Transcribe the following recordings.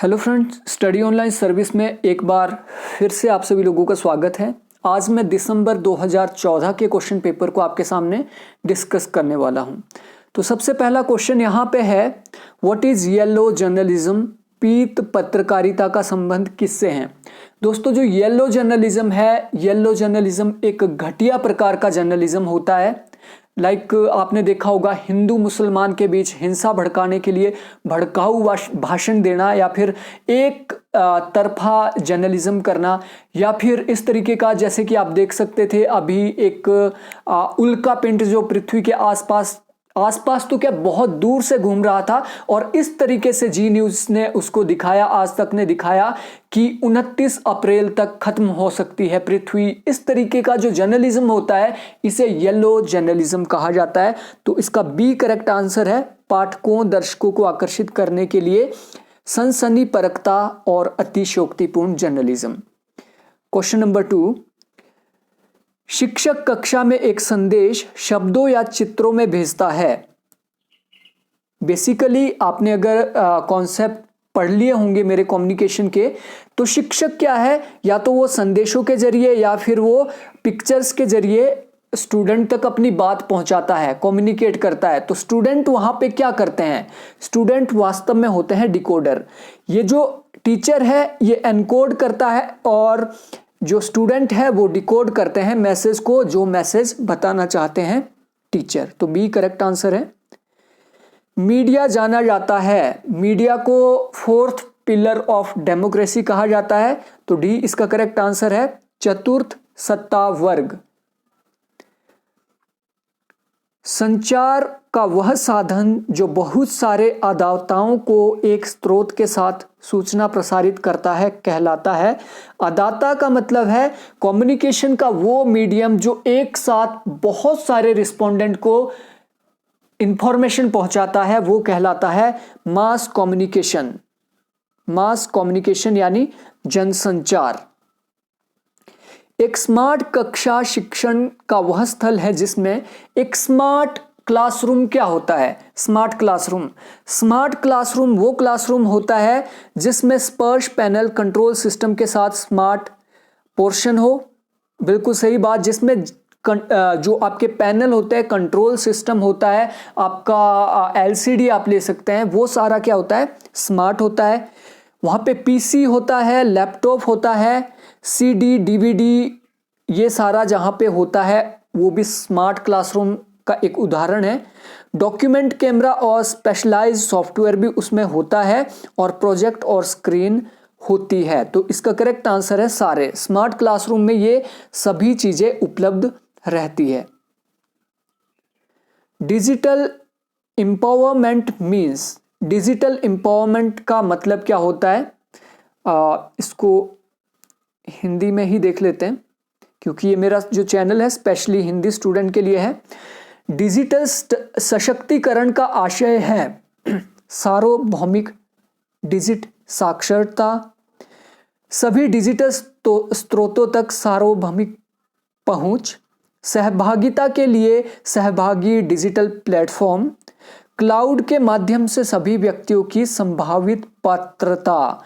Hello friends, study online service में एक बार फिर से आप सभी लोगों का स्वागत है। आज मैं दिसंबर 2014 के क्वेश्चन पेपर को आपके सामने डिस्कस करने वाला हूं। तो सबसे पहला क्वेश्चन यहाँ पे है, व्हाट इज येलो जर्नलिज्म? पीत पत्रकारिता का संबंध किससे है? दोस्तों, जो येलो जर्नलिज्म है, येलो जर्नलिज्म एक घटिया प्रकार का जर्नलिज्म होता है। आपने देखा होगा, हिंदू मुसलमान के बीच हिंसा भड़काने के लिए भड़काऊ भाषण देना, या फिर एक तरफा जर्नलिज्म करना, या फिर इस तरीके का, जैसे कि आप देख सकते थे अभी एक उल्का पिंड जो पृथ्वी के आसपास तो क्या बहुत दूर से घूम रहा था, और इस तरीके से जी न्यूज ने उसको दिखाया, आज तक ने दिखाया कि 29 अप्रैल तक खत्म हो सकती है पृथ्वी। इस तरीके का जो जर्नलिज्म होता है, इसे येलो जर्नलिज्म कहा जाता है। तो इसका बी करेक्ट आंसर है, पाठकों दर्शकों को आकर्षित करने के लिए सनसनीपरकता और अतिशयोक्तिपूर्ण जर्नलिज्म। क्वेश्चन नंबर 2, शिक्षक कक्षा में एक संदेश शब्दों या चित्रों में भेजता है। बेसिकली आपने अगर कॉन्सेप्ट पढ़ लिए होंगे मेरे कम्युनिकेशन के, तो शिक्षक क्या है, या तो वो संदेशों के जरिए या फिर वो पिक्चर्स के जरिए स्टूडेंट तक अपनी बात पहुंचाता है, कम्युनिकेट करता है। तो स्टूडेंट वहां पे क्या करते हैं? स्टूडेंट वास्तव में होते हैं डिकोडर। ये जो टीचर है ये एनकोड करता है, और जो स्टूडेंट है वो डिकोड करते हैं मैसेज को, जो मैसेज बताना चाहते हैं टीचर। तो बी करेक्ट आंसर है। मीडिया जाना जाता है, मीडिया को फोर्थ पिलर ऑफ डेमोक्रेसी कहा जाता है। तो डी इसका करेक्ट आंसर है, चतुर्थ सत्ता वर्ग। संचार का वह साधन जो बहुत सारे अदाताओं को एक स्रोत के साथ सूचना प्रसारित करता है कहलाता है। अदाता का मतलब है कम्युनिकेशन का वो मीडियम जो एक साथ बहुत सारे रिस्पोंडेंट को इंफॉर्मेशन पहुंचाता है, वो कहलाता है मास कम्युनिकेशन। मास कम्युनिकेशन यानी जनसंचार। एक स्मार्ट कक्षा शिक्षण का वह स्थल है जिसमें एक स्मार्ट क्लासरूम क्या होता है? स्मार्ट क्लासरूम वो क्लासरूम होता है जिसमें स्पर्श पैनल कंट्रोल सिस्टम के साथ स्मार्ट पोर्शन हो। बिल्कुल सही बात। जिसमें जो आपके पैनल होते हैं, कंट्रोल सिस्टम होता है, आपका एलसीडी आप ले सकते हैं, वो सारा क्या होता है? स्मार्ट होता है। वहां पे पीसी होता है, लैपटॉप होता है, सीडी डीवीडी, ये सारा जहां पे होता है वो भी स्मार्ट क्लासरूम का एक उदाहरण है। डॉक्यूमेंट कैमरा और स्पेशलाइज्ड सॉफ्टवेयर भी उसमें होता है, और प्रोजेक्ट और स्क्रीन होती है। तो इसका करेक्ट आंसर है सारे। स्मार्ट क्लासरूम में ये सभी चीजें उपलब्ध रहती है। Digital empowerment means, digital empowerment का मतलब क्या होता है? इसको हिंदी में ही देख लेते हैं, क्योंकि ये मेरा जो चैनल है स्पेशली हिंदी स्टूडेंट के लिए है। डिजिटल सशक्तिकरण का आशय है सार्वभौमिक डिजिट साक्षरता, सभी डिजिटल स्रोतों तक सार्वभौमिक पहुंच, सहभागिता के लिए सहभागी डिजिटल प्लेटफॉर्म, क्लाउड के माध्यम से सभी व्यक्तियों की संभावित पात्रता।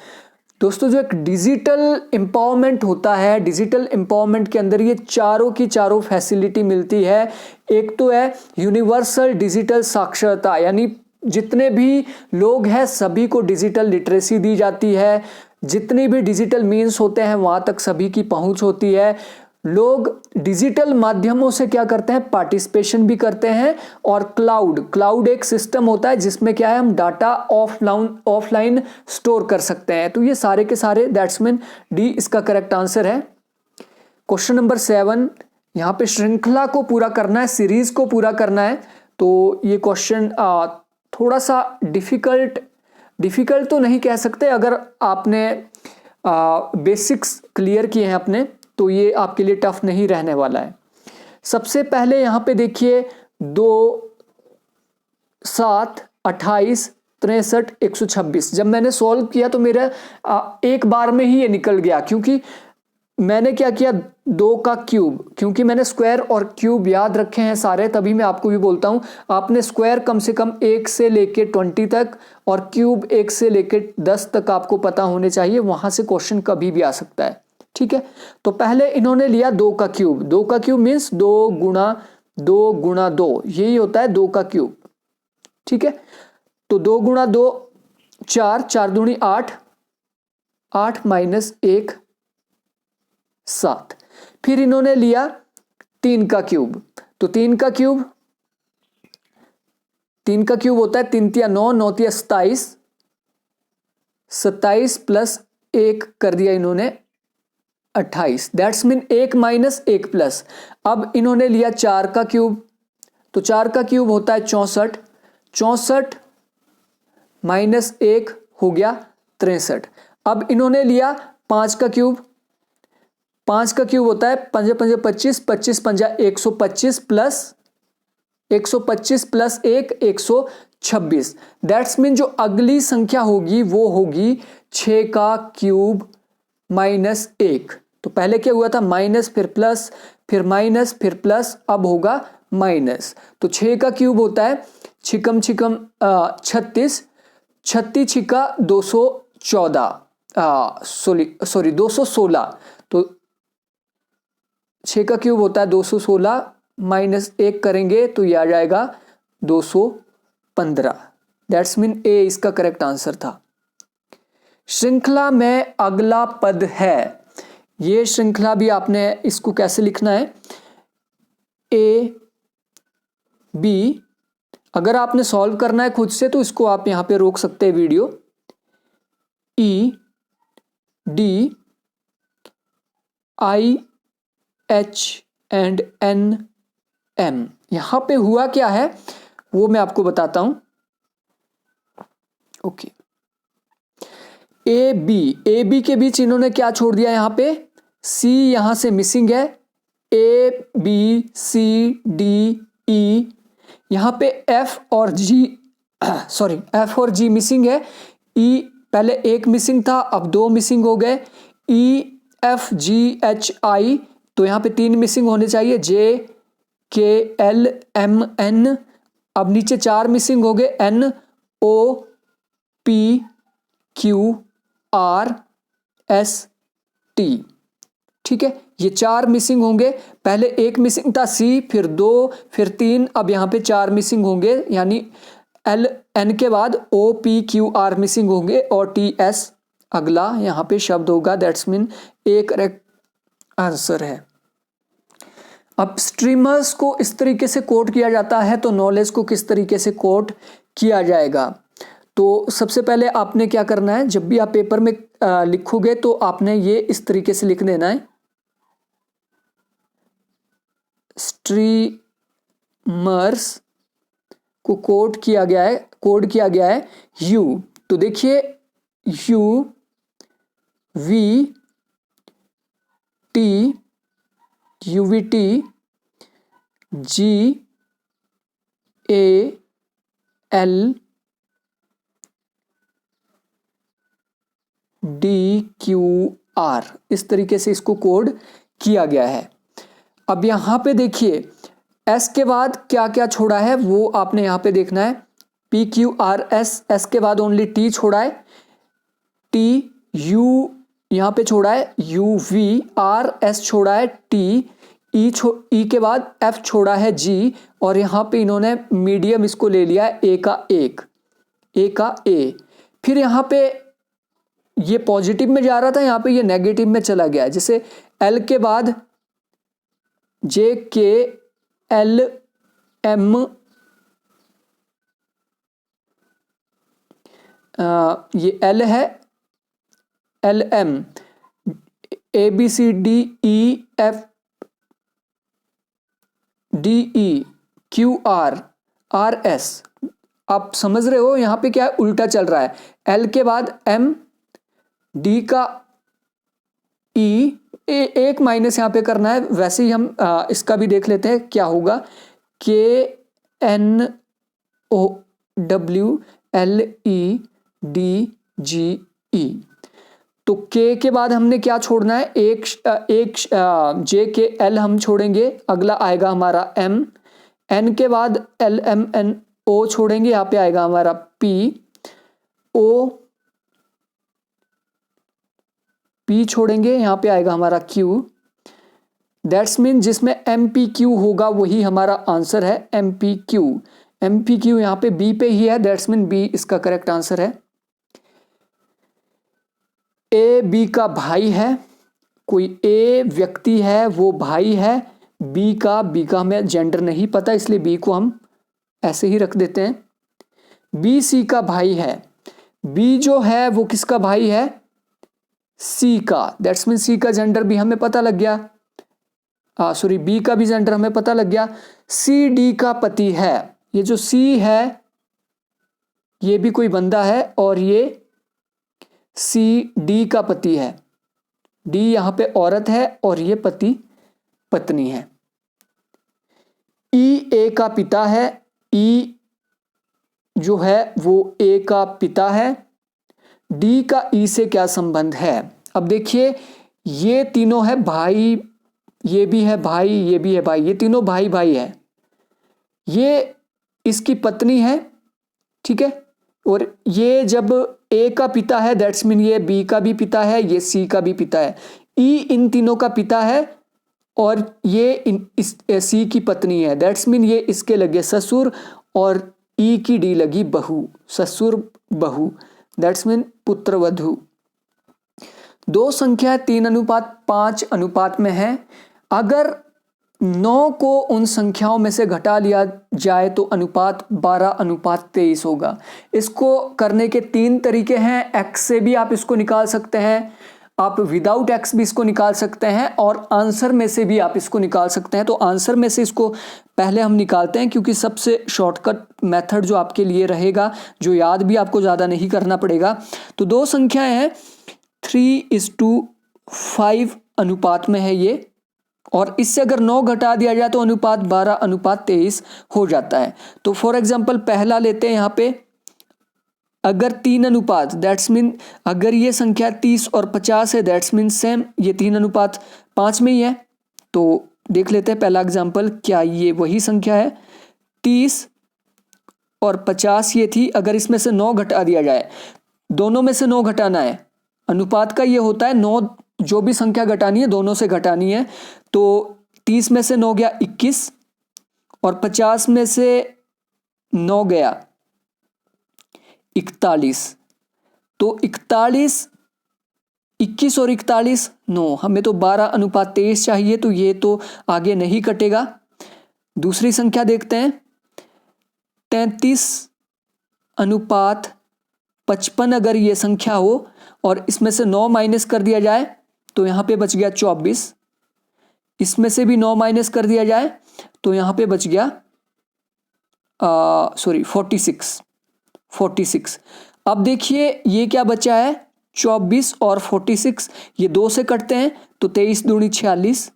दोस्तों, जो एक डिजिटल एम्पावरमेंट होता है, डिजिटल एम्पावरमेंट के अंदर ये चारों की चारों फैसिलिटी मिलती है। एक तो है यूनिवर्सल डिजिटल साक्षरता, यानी जितने भी लोग हैं सभी को डिजिटल लिटरेसी दी जाती है। जितने भी डिजिटल मीन्स होते हैं वहां तक सभी की पहुंच होती है। लोग डिजिटल माध्यमों से क्या करते हैं? पार्टिसिपेशन भी करते हैं। और क्लाउड एक सिस्टम होता है जिसमें क्या है, हम डाटा ऑफलाइन स्टोर कर सकते हैं। तो ये सारे के सारे, दैट्स मीन डी इसका करेक्ट आंसर है। क्वेश्चन नंबर 7, यहाँ पे श्रृंखला को पूरा करना है, सीरीज को पूरा करना है। तो ये क्वेश्चन थोड़ा सा डिफिकल्ट तो नहीं कह सकते। अगर आपने बेसिक्स क्लियर किए हैं अपने, तो ये आपके लिए टफ नहीं रहने वाला है। सबसे पहले यहां पे देखिए 2, 7, 28, 63, 126। जब मैंने सॉल्व किया तो मेरा एक बार में ही ये निकल गया, क्योंकि मैंने क्या किया, 2 का क्यूब, क्योंकि मैंने स्क्वायर और क्यूब याद रखे हैं सारे, तभी मैं आपको भी बोलता हूं आपने स्क्वायर कम से कम 1 से लेके 20 तक और क्यूब 1 से लेके 10 तक आपको पता होने चाहिए, वहां से क्वेश्चन कभी भी आ सकता है। ठीक है, तो पहले इन्होंने लिया 2 का क्यूब, 2 का क्यूब मीन्स 2 गुणा 2, यही होता है 2 का क्यूब। ठीक है, तो 2 गुणा 2 4, 4 दूनी 8, 8 माइनस 1 7। फिर इन्होंने लिया 3 का क्यूब, तो 3 का क्यूब होता है 3 तिया 9, 9 तिया 27, 27 प्लस 1 कर दिया इन्होंने 28, दैट्स मीन 1 माइनस 1 प्लस। अब इन्होंने लिया 4 का क्यूब, तो 4 का क्यूब होता है 64, 64 माइनस 1 हो गया 63। अब इन्होंने लिया 5 का क्यूब, 5 का क्यूब होता है 5 5 25, 25 पंजा 125 प्लस 125 प्लस 1 126, दैट्स मीन जो अगली संख्या होगी वो होगी 6 का क्यूब माइनस 1। तो पहले क्या हुआ था, माइनस फिर प्लस फिर माइनस फिर प्लस, अब होगा माइनस। तो 6 का क्यूब होता है छिकम छिकम 36, 36 छिका 214, सॉरी 216, तो 6 का क्यूब होता है 216, माइनस 1 करेंगे तो ये आ जाएगा 215, दैट्स मीन ए इसका करेक्ट आंसर था। श्रृंखला में अगला पद है, ये श्रृंखला भी आपने इसको कैसे लिखना है, ए बी। अगर आपने सॉल्व करना है खुद से तो इसको आप यहां पे रोक सकते हैं video. E D I H and N M, यहां पे हुआ क्या है वो मैं आपको बताता हूं। ओके, ए बी के बीच इन्होंने क्या छोड़ दिया, यहां पे सी यहां से मिसिंग है, ए बी सी डी ई, यहां पे एफ और जी मिसिंग है, ई पहले एक मिसिंग था अब 2 मिसिंग हो गए, E F G H I, तो यहां पे 3 मिसिंग होने चाहिए, जे के एल एम एन, अब नीचे 4 मिसिंग हो गए, N O P Q R S T. ठीक है, ये 4 मिसिंग होंगे, पहले एक मिसिंग था सी, फिर 2, फिर 3, अब यहां पे 4 मिसिंग होंगे, यानी एल एन के बाद O P Q R missing होंगे और टी एस अगला यहां पे शब्द होगा, that's mean A correct answer है। अब स्ट्रीमर्स को इस तरीके से कोट किया जाता है, तो नॉलेज को किस तरीके से कोट किया जाएगा। तो सबसे पहले आपने क्या करना है, जब भी आप पेपर में लिखोगे तो आपने ये इस तरीके से लिख देना है, स्ट्रीमर्स को कोड किया गया है यू। तो देखिए U V T UVT G A L D Q R, इस तरीके से इसको कोड किया गया है। अब यहां पे देखिए एस के बाद क्या क्या छोड़ा है वो आपने यहां पे देखना है, P Q R S, S के बाद ओनली टी छोड़ा है, टी यू यहां पे छोड़ा है, यू वी आर एस छोड़ा है, टी ई के बाद एफ छोड़ा है जी, और यहां पे इन्होंने मीडियम इसको ले लिया है ए का ए। फिर यहां पे ये पॉजिटिव में जा रहा था, यहां पे ये नेगेटिव में चला गया, जैसे एल के बाद जे के एल एम, ये एल है L M, A B C D E F D E Q R R S. आप समझ रहे हो यहां पे क्या उल्टा चल रहा है, एल के बाद एम, डी का ई, एक माइनस यहां पे करना है, वैसे ही हम इसका भी देख लेते हैं क्या होगा, K N O W L E D G E. तो के के बाद हमने क्या छोड़ना है, एक जे के एल हम छोड़ेंगे, अगला आएगा हमारा एम, एन के बाद एल एम एन ओ छोड़ेंगे, यहाँ पे आएगा हमारा पी, ओ पी छोड़ेंगे, यहाँ पे आएगा हमारा क्यू। दैट्स मीन जिसमें एम पी क्यू होगा वही हमारा आंसर है, M P Q. M P Q यहाँ पे बी पे ही है, दैट्स मीन बी इसका करेक्ट आंसर है। ए बी का भाई है, कोई ए व्यक्ति है वो भाई है, बी का हमें जेंडर नहीं पता इसलिए बी को हम ऐसे ही रख देते हैं। बी सी का भाई है, बी जो है वो किसका भाई है, सी का, दैट्स मीन सी का जेंडर भी हमें पता लग गया, सॉरी बी का भी जेंडर हमें पता लग गया। सी डी का पति है, ये जो सी है ये भी कोई बंदा है और ये सी डी का पति है, डी यहां पे औरत है और ये पति पत्नी है। ई ए का पिता है, ई जो है वो ए का पिता है। डी का ई से क्या संबंध है, अब देखिए ये तीनों है भाई, ये भी है भाई, ये भी है भाई, ये तीनों भाई भाई है। ये इसकी पत्नी है, ठीक है, और ये जब ए का पिता है दैट्स मीन ये बी का भी पिता है, ये सी का भी पिता है। ई इन तीनों का पिता है और ये इस सी की पत्नी है, दैट्स मीन ये इसके लगे ससुर और ई की डी लगी बहू, ससुर बहू, दैट्स मीन पुत्र वधू। दो संख्या 3:5 अनुपात में है। अगर 9 को उन संख्याओं में से घटा लिया जाए तो अनुपात 12:23 होगा। इसको करने के 3 तरीके हैं, x से भी आप इसको निकाल सकते हैं, आप विदाउट x भी इसको निकाल सकते हैं और आंसर में से भी आप इसको निकाल सकते हैं। तो आंसर में से इसको पहले हम निकालते हैं क्योंकि सबसे शॉर्टकट मेथड जो आपके लिए रहेगा, जो याद भी आपको ज़्यादा नहीं करना पड़ेगा। तो दो संख्याएं हैं 3:5 अनुपात में है ये, और इससे अगर 9 घटा दिया जाए तो अनुपात 12:23 हो जाता है। तो फॉर एग्जांपल पहला लेते हैं, यहाँ पे अगर 3 अनुपात दैट्स मीन अगर ये संख्या 30 और 50 है दैट्स मीन सेम ये 3:5 में ही है। तो देख लेते हैं पहला एग्जांपल, क्या ये वही संख्या है, 30 और 50 ये थी, अगर इसमें से 9 घटा दिया जाए, दोनों में से 9 घटाना है, अनुपात का ये होता है 9 जो भी संख्या घटानी है दोनों से घटानी है। तो 30 में से 9 गया 21 और 50 में से 9 गया 41, तो 41, 21 और 41 9, हमें तो 12:23 चाहिए, तो ये तो आगे नहीं कटेगा। दूसरी संख्या देखते हैं 33:55 अगर ये संख्या हो और इसमें से 9 माइनस कर दिया जाए तो यहाँ पे बच गया 24, इसमें से भी 9 माइनस कर दिया जाए तो यहाँ पे बच गया 46। अब देखिए ये क्या बचा है, 24 और 46 ये 2 से कटते हैं तो 23 दूनी 46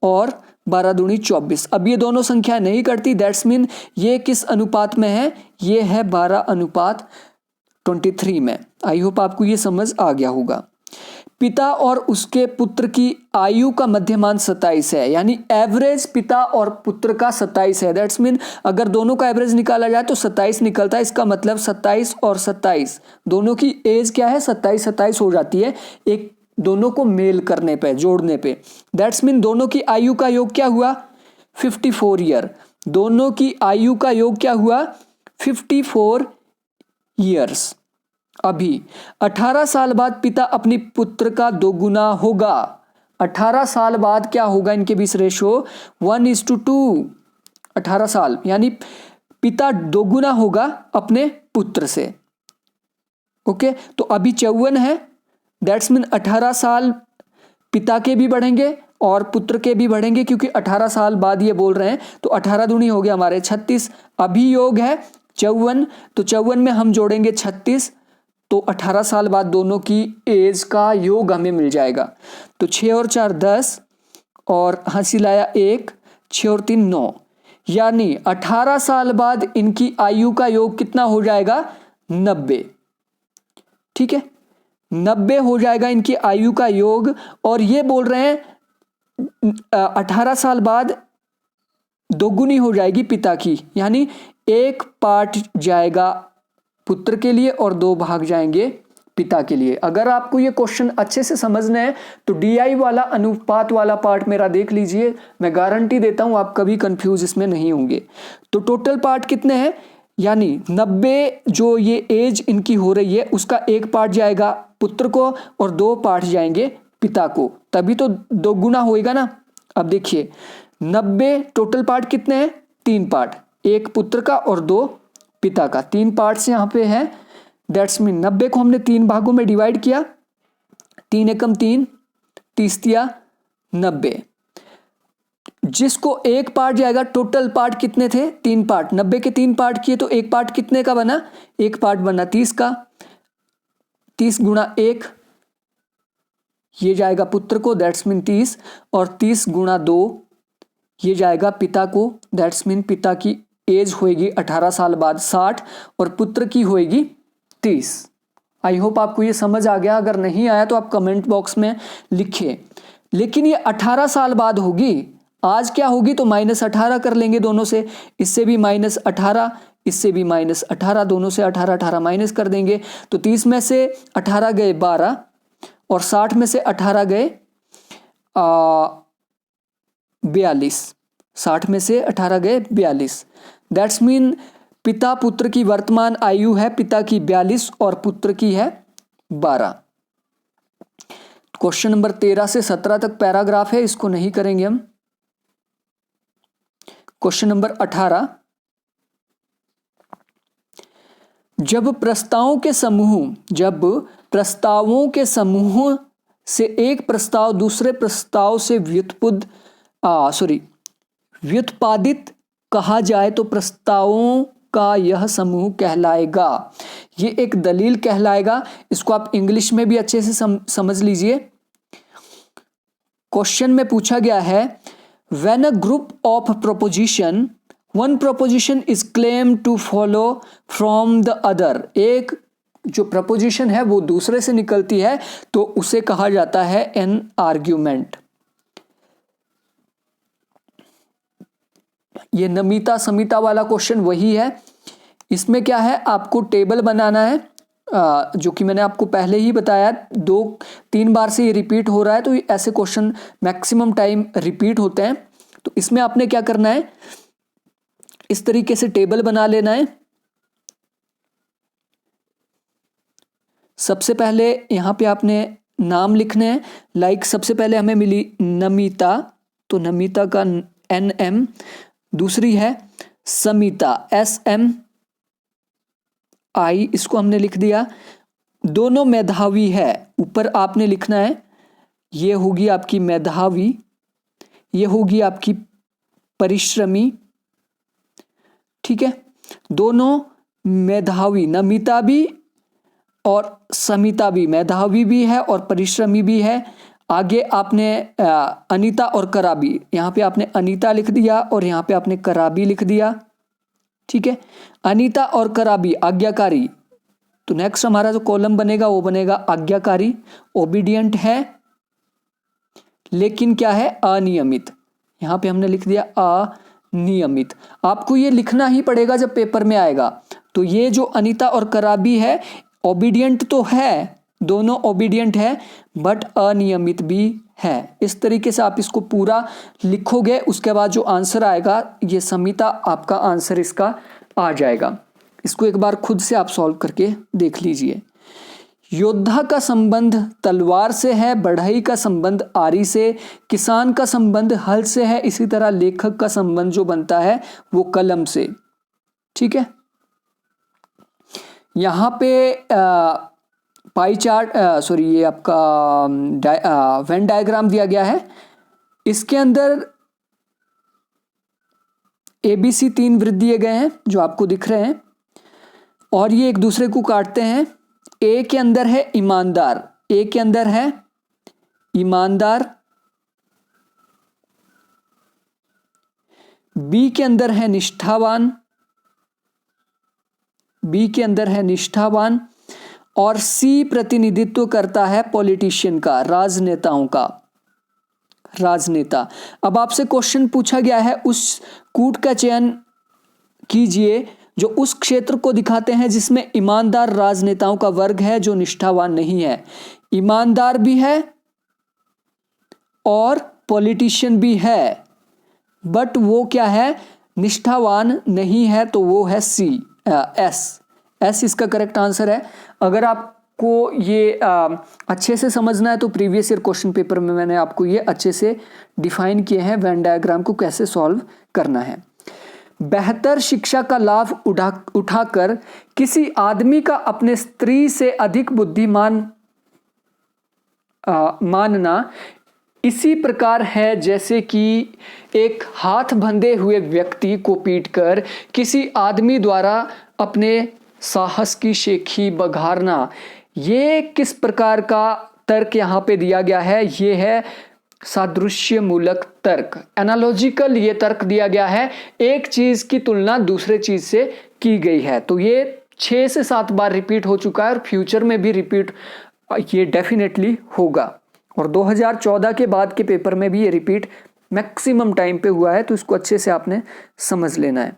और 12 दूनी 24। अब ये दोनों संख्या नहीं कटती, दैट्स मीन ये किस अनुपात में है, ये है 12:23 में। आई होप आपको ये समझ आ गया होगा। पिता और उसके पुत्र की आयु का मध्यमान 27 है, यानी एवरेज पिता और पुत्र का 27 है। दैट्स मीन अगर दोनों का एवरेज निकाला जाए तो 27 निकलता है, इसका मतलब 27 और 27 दोनों की एज क्या है, 27 हो जाती है एक दोनों को मेल करने पे, जोड़ने पे। दैट्स मीन दोनों की आयु का योग क्या हुआ, 54 ईयर। दोनों की आयु का योग क्या हुआ, 54 ईयर्स। अभी 18 साल बाद पिता अपनी पुत्र का दोगुना होगा। 18 साल बाद क्या होगा, इनके बीच रेशो 1:2। 18 साल यानी पिता दोगुना होगा अपने पुत्र से। ओके, तो अभी 54 है, दैट्स मीन 18 साल पिता के भी बढ़ेंगे और पुत्र के भी बढ़ेंगे, क्योंकि 18 साल बाद ये बोल रहे हैं, तो 18 दूनी हो गया हमारे 36। अभी योग है 54, तो 54 में हम जोड़ेंगे 36, तो 18 साल बाद दोनों की एज का योग हमें मिल जाएगा। तो 6 और 4 10 और हंसी लाया 1, 6 और 3 9, यानी 18 साल बाद इनकी आयु का योग कितना हो जाएगा, 90। ठीक है, 90 हो जाएगा इनकी आयु का योग, और ये बोल रहे हैं 18 साल बाद दोगुनी हो जाएगी पिता की, यानी 1 पार्ट जाएगा पुत्र के लिए और 2 भाग जाएंगे पिता के लिए। अगर आपको ये क्वेश्चन अच्छे से समझना है तो DI वाला अनुपात वाला पार्ट मेरा देख लीजिए, मैं गारंटी देता हूं आप कभी कंफ्यूज इसमें नहीं होंगे। तो टोटल पार्ट कितने हैं, यानी 90 जो ये एज इनकी हो रही है उसका 1 पार्ट जाएगा पुत्र को और 2 पार्ट जाएंगे पिता को, तभी तो 2 गुना होएगा ना। अब देखिए 90 टोटल पार्ट कितने हैं, 3 पार्ट, 1 पुत्र का और 2 पिता का, 3 पार्ट्स यहाँ पे है। दैट्स मीन 90 को हमने 3 भागों में डिवाइड किया, 3 एकम 3, 30 तिया 90, जिसको 1 पार्ट जाएगा। टोटल पार्ट कितने थे, 3 पार्ट, 90 के 3 पार्ट किए तो 1 पार्ट कितने का बना, 1 पार्ट बना 30 का, 30 गुणा 1 ये जाएगा पुत्र को, दैट्स मीन 30, और 30 गुणा 2 ये जाएगा पिता को, दैट्स मीन पिता की एज होएगी 18 साल बाद 60 और पुत्र की होएगी 30। आई होप आपको ये समझ आ गया, अगर नहीं आया तो आप कमेंट बॉक्स में लिखिए। लेकिन ये 18 साल बाद होगी, आज क्या होगी तो -18 कर लेंगे दोनों से, इससे भी -18, इससे भी -18, दोनों से 18 18 माइनस कर देंगे तो 30 में से 18 गए 12 और 60 में से 18 गए 42, 60 में से 18 गए 42। दैट्स मीन पिता पुत्र की वर्तमान आयु है पिता की 42 और पुत्र की है 12। क्वेश्चन नंबर 13 से 17 तक पैराग्राफ है, इसको नहीं करेंगे हम। क्वेश्चन नंबर 18, जब प्रस्तावों के समूह से एक प्रस्ताव दूसरे प्रस्ताव से व्युत्पादित कहा जाए तो प्रस्तावों का यह समूह कहलाएगा। ये एक दलील कहलाएगा, इसको आप इंग्लिश में भी अच्छे से समझ लीजिए। क्वेश्चन में पूछा गया है, when a group of proposition, one proposition is claim to follow from the other, एक जो प्रपोजिशन है वो दूसरे से निकलती है तो उसे कहा जाता है एन आर्ग्यूमेंट। ये नमिता समिता वाला क्वेश्चन वही है। इसमें क्या है, आपको टेबल बनाना है, जो कि मैंने आपको पहले ही बताया, 2-3 बार से ये रिपीट हो रहा है तो ऐसे क्वेश्चन मैक्सिमम टाइम रिपीट होते हैं। तो इसमें आपने क्या करना है, इस तरीके से टेबल बना लेना है। सबसे पहले यहां पे आपने नाम लिखने हैं, लाइक सबसे पहले हमें मिली नमिता, तो नमिता का NM, दूसरी है समिता SMI, इसको हमने लिख दिया। दोनों मेधावी है, ऊपर आपने लिखना है, ये होगी आपकी मेधावी, ये होगी आपकी परिश्रमी, ठीक है। दोनों मेधावी, नमिता भी और समिता भी मेधावी भी है और परिश्रमी भी है। आगे आपने अनीता और कराबी, यहाँ पे आपने अनीता लिख दिया और यहाँ पे आपने कराबी लिख दिया, ठीक है। अनीता और कराबी आज्ञाकारी, तो नेक्स्ट हमारा जो कॉलम बनेगा वो बनेगा आज्ञाकारी, ओबीडियंट है लेकिन क्या है अनियमित, यहाँ पे हमने लिख दिया अनियमित। आपको ये लिखना ही पड़ेगा जब पेपर में आएगा। तो ये जो अनीता और कराबी है ओबीडियंट तो है, दोनों ओबीडियंट है बट अनियमित भी है। इस तरीके से आप इसको पूरा लिखोगे, उसके बाद जो आंसर आएगा ये समिता आपका आंसर इसका आ जाएगा। इसको एक बार खुद से आप सॉल्व करके देख लीजिए। योद्धा का संबंध तलवार से है, बढ़ई का संबंध आरी से, किसान का संबंध हल से है, इसी तरह लेखक का संबंध जो बनता है वो कलम से, ठीक है। यहाँ पे पाई चार्ट ये आपका वेन डायग्राम दिया गया है। इसके अंदर ABC 3 वृत्त दिए गए हैं जो आपको दिख रहे हैं और ये एक दूसरे को काटते हैं। ए के अंदर है ईमानदार, ए के अंदर है ईमानदार, बी के अंदर है निष्ठावान, बी के अंदर है निष्ठावान और सी प्रतिनिधित्व करता है पॉलिटिशियन का, राजनेताओं का, राजनेता। अब आपसे क्वेश्चन पूछा गया है, उस कूट का चयन कीजिए जो उस क्षेत्र को दिखाते हैं जिसमें ईमानदार राजनेताओं का वर्ग है जो निष्ठावान नहीं है। ईमानदार भी है और पॉलिटिशियन भी है, बट वो क्या है, निष्ठावान नहीं है, तो वो है सी, एस इसका करेक्ट आंसर है। अगर आपको ये अच्छे से समझना है तो प्रीवियस ईयर क्वेश्चन पेपर में मैंने आपको ये अच्छे से डिफाइन किए हैं वेन डायग्राम को कैसे सॉल्व करना है। बेहतर शिक्षा का लाभ उठाकर किसी आदमी का अपने स्त्री से अधिक बुद्धिमान मानना इसी प्रकार है जैसे कि एक हाथ बंधे हुए व्यक्ति को पीटकर किसी आदमी द्वारा अपने साहस की शेखी बघारना। ये किस प्रकार का तर्क यहाँ पे दिया गया है, ये है सादृश्य मूलक तर्क, एनालॉजिकल ये तर्क दिया गया है, एक चीज की तुलना दूसरे चीज से की गई है। तो ये 6 से 7 बार रिपीट हो चुका है और फ्यूचर में भी रिपीट ये डेफिनेटली होगा, और 2014 के बाद के पेपर में भी ये रिपीट मैक्सिमम टाइम पे हुआ है, तो इसको अच्छे से आपने समझ लेना है।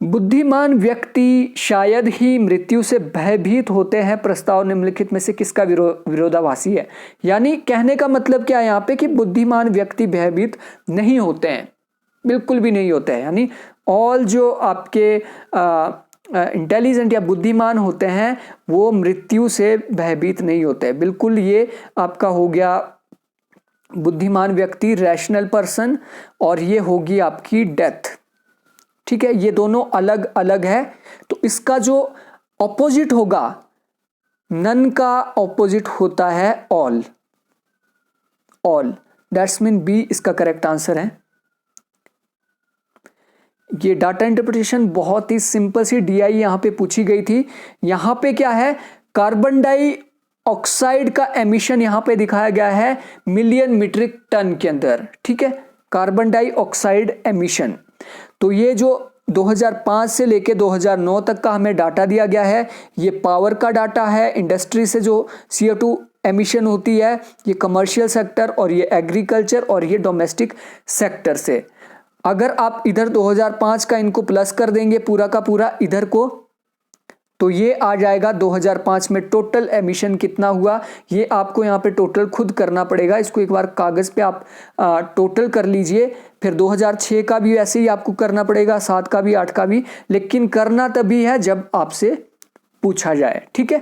बुद्धिमान व्यक्ति शायद ही मृत्यु से भयभीत होते हैं, प्रस्ताव निम्नलिखित में से किसका विरोधाभासी है। यानी कहने का मतलब क्या है यहाँ पे कि बुद्धिमान व्यक्ति भयभीत नहीं होते हैं, बिल्कुल भी नहीं होते हैं। यानी ऑल जो आपके इंटेलिजेंट या बुद्धिमान होते हैं वो मृत्यु से भयभीत नहीं होते, बिल्कुल। ये आपका हो गया बुद्धिमान व्यक्ति, रैशनल पर्सन, और ये होगी आपकी डेथ। ठीक है, ये दोनों अलग अलग है। तो इसका जो ऑपोजिट होगा, नन का ऑपोजिट होता है all, all, that's mean B इसका करेक्ट आंसर है। ये डाटा इंटरप्रिटेशन बहुत ही सिंपल सी डीआई यहां पे पूछी गई थी। यहां पे क्या है, कार्बन डाइऑक्साइड का एमिशन यहां पे दिखाया गया है मिलियन मीट्रिक टन के अंदर। ठीक है, कार्बन डाइऑक्साइड एमिशन। तो ये जो 2005 से लेके 2009 तक का हमें डाटा दिया गया है, ये पावर का डाटा है, इंडस्ट्री से जो CO2 एमिशन होती है, ये कमर्शियल सेक्टर, और ये एग्रीकल्चर, और ये डोमेस्टिक सेक्टर से। अगर आप इधर 2005 का इनको प्लस कर देंगे पूरा का पूरा इधर को, तो ये आ जाएगा 2005 में टोटल एमिशन कितना हुआ। ये आपको यहाँ पे टोटल खुद करना पड़ेगा, इसको एक बार कागज पे आप टोटल कर लीजिए। फिर 2006 का भी ऐसे ही आपको करना पड़ेगा, 7 का भी, 8 का भी, लेकिन करना तभी है जब आपसे पूछा जाए। ठीक है,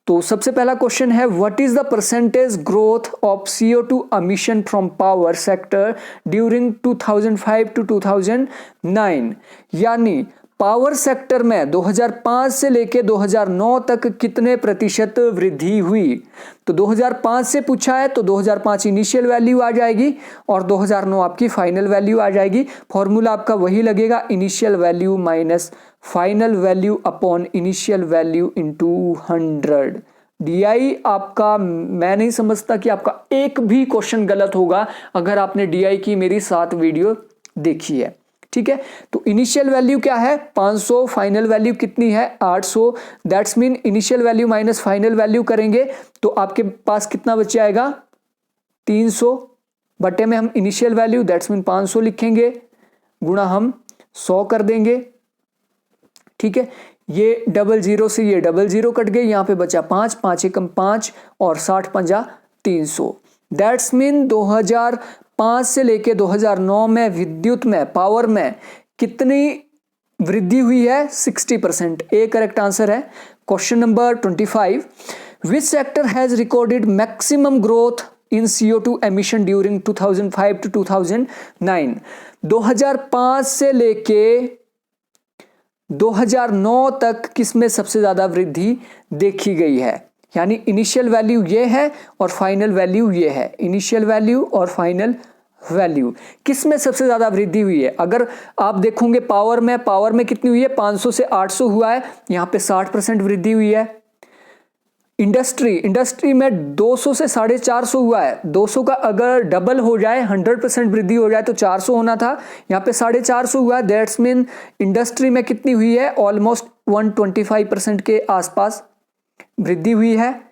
तो सबसे पहला क्वेश्चन है, what is the percentage growth of CO2 emission from power sector during 2005 to 2009। यानी पावर सेक्टर में 2005 से लेके 2009 तक कितने प्रतिशत वृद्धि हुई। तो 2005 से पूछा है तो 2005 इनिशियल वैल्यू आ जाएगी और 2009 आपकी फाइनल वैल्यू आ जाएगी। फॉर्मूला आपका वही लगेगा, initial value minus final value upon initial value into 100। DI आपका, मैं नहीं समझता कि आपका एक भी क्वेश्चन गलत होगा अगर आपने डीआई की मेरी 7 वीडियो देखी है। ठीक है, तो इनिशियल वैल्यू क्या है 500, फाइनल वैल्यू कितनी है 800, that's mean initial value minus final value करेंगे तो आपके पास कितना बच जाएगा 300, बटे में हम इनिशियल वैल्यू दैट्स मीन 500 लिखेंगे, गुणा हम 100 कर देंगे। ठीक है, ये 00 से ये 00 कट गए, यहां पे बचा 5, 5 एकम 5 और 60 पंजा 300। दैट्स मीन 2005 से लेके 2009 में विद्युत में, पावर में कितनी वृद्धि हुई है 60%। ए करेक्ट आंसर है। Question number 25, which sector has recorded maximum growth in CO2 emission during 2005 to 2009। 2005 से लेके 2009 तक किसमें सबसे ज्यादा वृद्धि देखी गई है। यानी इनिशियल वैल्यू ये है और फाइनल वैल्यू ये है, इनिशियल वैल्यू और फाइनल वैल्यू किसमें सबसे ज्यादा वृद्धि हुई है। अगर आप देखोगे पावर में कितनी हुई है 500 से 800 हुआ है, यहां पे 60% वृद्धि हुई है। इंडस्ट्री में 200 से 450 हुआ है। 200 का अगर डबल हो जाए, 100% वृद्धि हो जाए तो 400 होना था, यहाँ पे 450 हुआ है। दैट्स मीन इंडस्ट्री में कितनी हुई है, ऑलमोस्ट 125% के आसपास वृद्धि हुई है।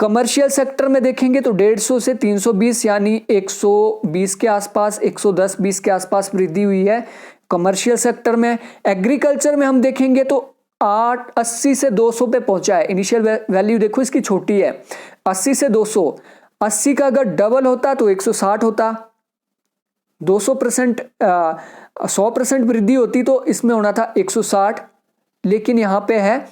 कमर्शियल सेक्टर में देखेंगे तो 150 से 320 यानी 120 के आसपास, 110-20 के आसपास वृद्धि हुई है कमर्शियल सेक्टर में। एग्रीकल्चर में हम देखेंगे तो 80 से 200 पे पहुंचा है। इनिशियल वैल्यू देखो इसकी छोटी है, 80 से 200। 80 का अगर डबल होता तो 160 होता। 200% 100% वृद्धि होती तो इसमें होना था 160, लेकिन यहां पे है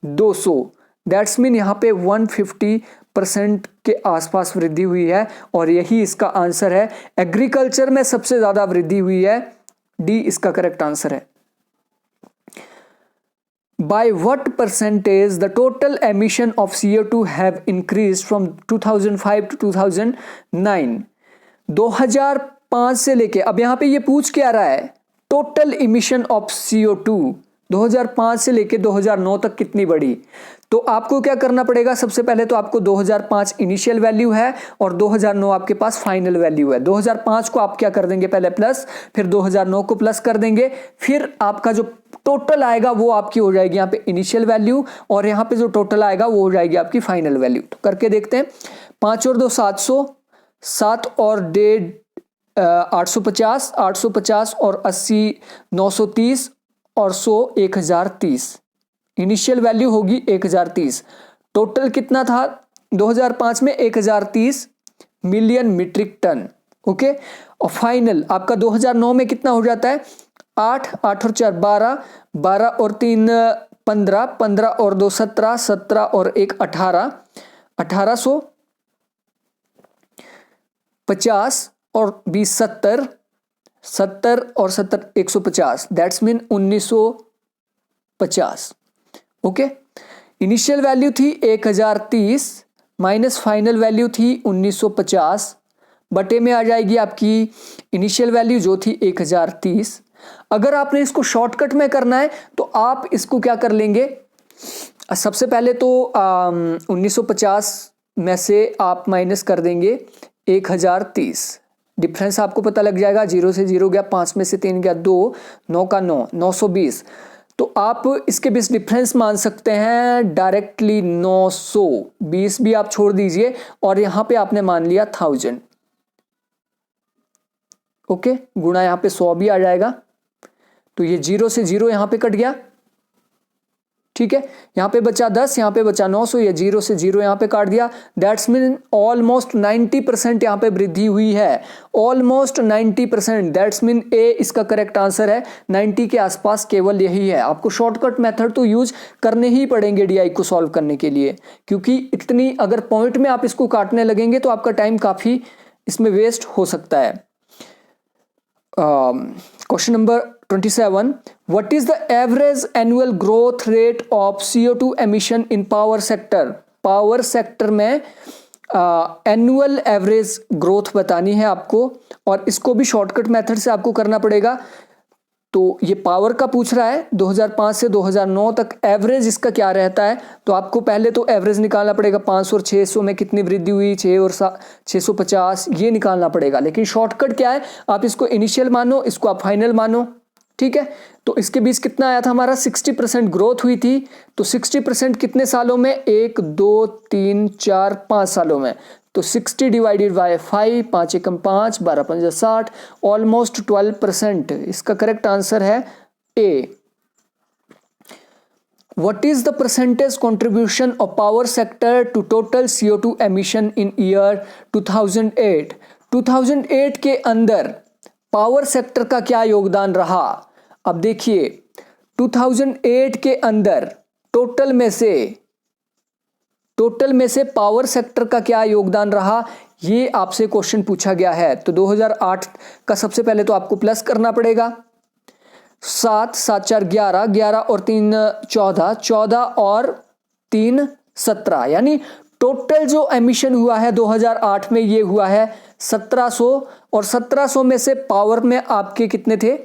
200। दैट्स मीन यहां पे 150% के आसपास वृद्धि हुई है और यही इसका आंसर है। एग्रीकल्चर में सबसे ज्यादा वृद्धि हुई है, डी इसका करेक्ट आंसर है। By what percentage the total emission of CO2 have increased from 2005 to 2009? 2005 से लेके अब यहां पे ये पूछ के आ रहा है टोटल इमिशन ऑफ CO2 2005 से लेके 2009 तक कितनी बढ़ी। तो आपको क्या करना पड़ेगा, सबसे पहले तो आपको 2005 इनिशियल वैल्यू है और 2009 आपके पास फाइनल वैल्यू है। 2005 को आप क्या कर देंगे, पहले प्लस, फिर 2009 को प्लस कर देंगे, फिर आपका जो टोटल आएगा वो आपकी हो जाएगी यहाँ पे इनिशियल वैल्यू और यहाँ पे जो टोटल आएगा वो हो जाएगी आपकी फाइनल वैल्यू। तो करके देखते हैं, 5 और 2 700, 7 और 1.5 850, 850 और 80 930 और 100 1030। इनिशियल वैल्यू होगी 1030। टोटल कितना था 2005 में, 1030 मिलियन मीट्रिक टन। ओके, और फाइनल आपका 2009 में कितना हो जाता है, 8 8 और 4 12, 12 और 3 15, 15 और 2 17, 17 और 1 18, 1850 और 20 70, 70 और 70 150। That's mean 1950। Okay, initial value थी 1030 माइनस फाइनल वैल्यू थी 1950, बटे में आ जाएगी आपकी इनिशियल वैल्यू जो थी 1030। अगर आपने इसको शॉर्टकट में करना है तो आप इसको क्या कर लेंगे, सबसे पहले तो 1950 में से आप माइनस कर देंगे 1030। डिफरेंस आपको पता लग जाएगा, 0 से 0 गया, 5 में से 3 गया 2, 9 का 9, 920। तो आप इसके बीच डिफरेंस मान सकते हैं डायरेक्टली 920 भी आप छोड़ दीजिए और यहां पे आपने मान लिया 1000। ओके, गुणा यहां पे 100 भी आ जाएगा, तो ये 0 से 0 यहां पे कट गया, ठीक है। यहां पे बचा 10, यहां पे बचा 900, ये 0 से 0 यहां पे काट दिया। दैट्स मीन ऑलमोस्ट 90% यहां पे वृद्धि हुई है, ऑलमोस्ट 90%। दैट्स मीन ए इसका करेक्ट आंसर है। 90 के आसपास केवल यही है। आपको शॉर्टकट मेथड तो यूज करने ही पड़ेंगे DI को सॉल्व करने के लिए, क्योंकि इतनी अगर पॉइंट में आप इसको काटने लगेंगे तो आपका टाइम काफी इसमें वेस्ट हो सकता है। Question number 27, what is the average annual growth rate of CO2 emission in power sector? Power sector में एनुअल एवरेज ग्रोथ बतानी है आपको और इसको भी शॉर्टकट मेथड से आपको करना पड़ेगा। तो ये पावर का पूछ रहा है, 2005 से 2009 तक एवरेज इसका क्या रहता है, तो आपको पहले तो एवरेज निकालना पड़ेगा। 500 और 600 में कितनी वृद्धि हुई, 6 और 650, ये निकालना पड़ेगा। लेकिन शॉर्टकट क्या है, आप इसको इनिशियल मानो, इसको आप फाइनल मानो, ठीक है। तो इसके बीच कितना आया था हमारा, 60% ग्रोथ हुई थी। तो 60% कितने सालों में, 1 2 3 4 5 सालों में। तो 60 डिवाइडेड बाय 5, 5 एकम 5, 12 पंजा 60, ऑलमोस्ट 12%। इसका करेक्ट आंसर है ए। What is the percentage contribution of power sector to total CO2 emission in year 2008? 2008 के अंदर पावर सेक्टर का क्या योगदान रहा। अब देखिए 2008 के अंदर टोटल में से पावर सेक्टर का क्या योगदान रहा, ये आपसे क्वेश्चन पूछा गया है। तो 2008 का सबसे पहले तो आपको प्लस करना पड़ेगा, 7 7 4 11, 11 और 3 14, 14 और 3 17, यानी टोटल जो एमिशन हुआ है 2008 में ये हुआ है 1700 और 1700 में से पावर में आपके कितने थे,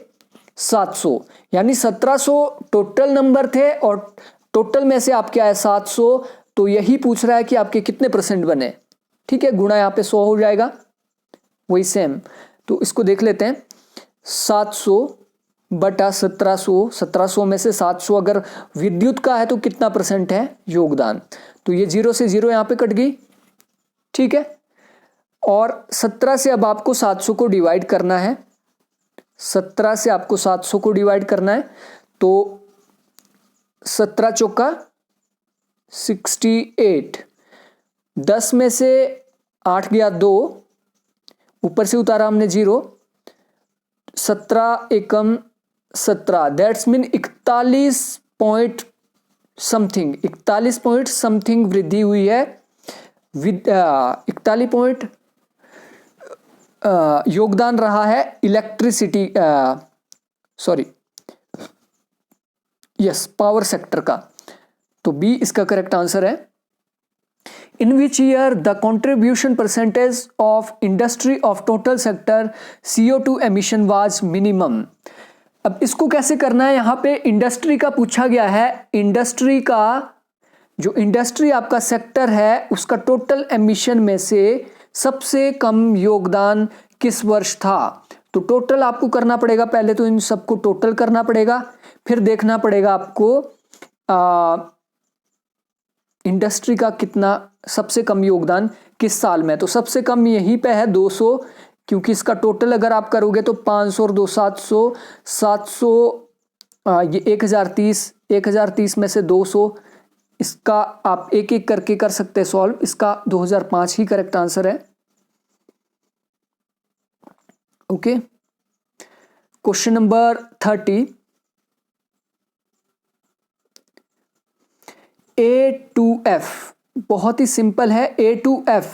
700, यानी 1700 टोटल नंबर थे और टोटल में से आपके आए 700 तो यही पूछ रहा है कि आपके कितने परसेंट बने। ठीक है, गुणा यहाँ पे 100 हो जाएगा, वही सेम। तो इसको देख लेते हैं, 700 बटा 1700, 1700 में से 700 अगर विद्युत का है तो कितना परसेंट है योगदान। तो ये 0 से 0 यहाँ पे कट गई। ठीक है, और 17 से अब आपको 700 को डिवाइड करना है, 17 से आपको 700 को डिवाइड करना है। तो 17 चौका 68, 10 में से 8 गया 2, ऊपर से उतारा हमने 0, 17 एकम 17, दैट्स मीन 41 पॉइंट समथिंग वृद्धि हुई है। 41 पॉइंट योगदान रहा है इलेक्ट्रिसिटी, पावर सेक्टर का। तो बी इसका करेक्ट आंसर है। In which year the contribution percentage of industry of total sector CO2 emission was minimum. अब इसको कैसे करना है, यहां पे इंडस्ट्री का पूछा गया है। इंडस्ट्री का जो इंडस्ट्री आपका सेक्टर है उसका टोटल एमिशन में से सबसे कम योगदान किस वर्ष था। तो टोटल आपको करना पड़ेगा, पहले तो इन सबको टोटल करना पड़ेगा, फिर देखना पड़ेगा आपको इंडस्ट्री का कितना सबसे कम योगदान किस साल में। तो सबसे कम यहीं पे है 200, क्योंकि इसका टोटल अगर आप करोगे तो 500 और 2 700, 700 ये 1030 में से 200, इसका आप एक एक करके कर सकते हैं सॉल्व। इसका 2005 ही करेक्ट आंसर है। ओके, क्वेश्चन नंबर 30, A2F बहुत ही सिंपल है। A2F